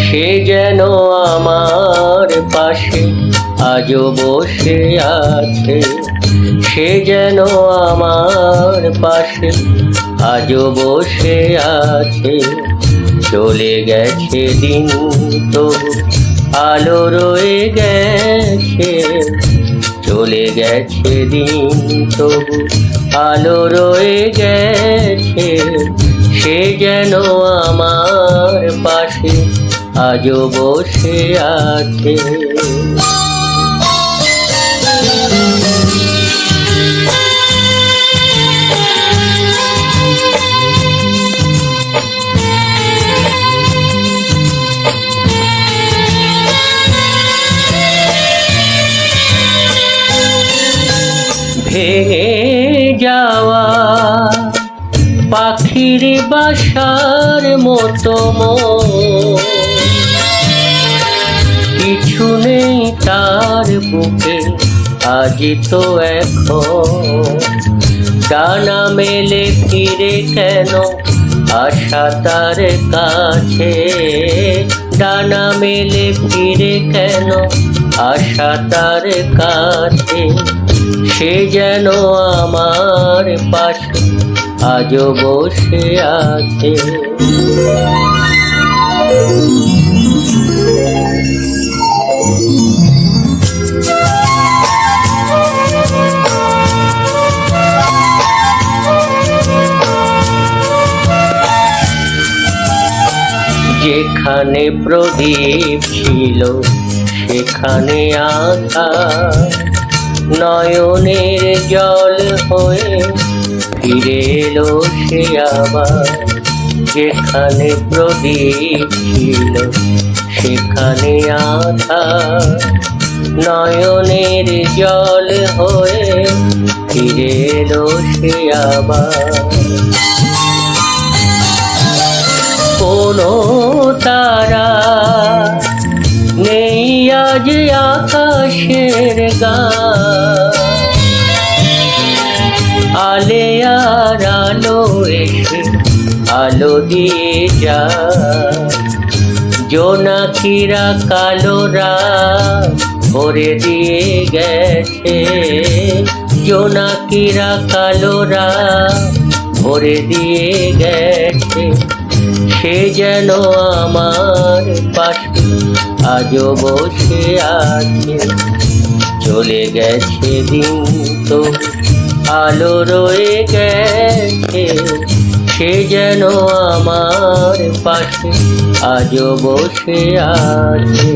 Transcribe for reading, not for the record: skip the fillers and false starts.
সে যেন আমার পাশে আজও বসে আছে। সে যেন আমার পাশে আজও বসে আছে। চলে গেছে দিন তবু আলো রয়ে গেছে। চলে গেছে দিন তবু আলো রয়ে গেছে। সে যেন আমার পাশে আজও বসে আছে। ভেঙে যাওয়া পাখির বাসার মতো কিছু নেই তার বুকে আজ তো এখন। ডানা মেলে ফিরে কেন আশা তার কাছে। ডানা মেলে ফিরে কেন আশা তার কাছে। সে যেন আমার পাশে আজও বসে আছে। যেখানে প্রদীপ ছিল সেখানে আধার। নয়নের জল হয়ে ফিরে এলো সে আবার। যেখানে প্রদীপ ছিল সেখানে আধার। নয়নের জল হয়ে ফিরে এলো সে আবার। কোনো তারা নেই আজ আকাশের গান। আলে আর আলো এসে আলো দিয়ে যায়। জোনাকিরা কালোরা ভরে দিয়ে গেছে। জোনাকিরা কালোরা ভরে দিয়ে গেছে। সে যেন আমার পাশে আজও বসে আছে। চলে গেছে দিন তো আলো রয়ে গেছে। সে যেন আমার পাশে আজও বসে আছে।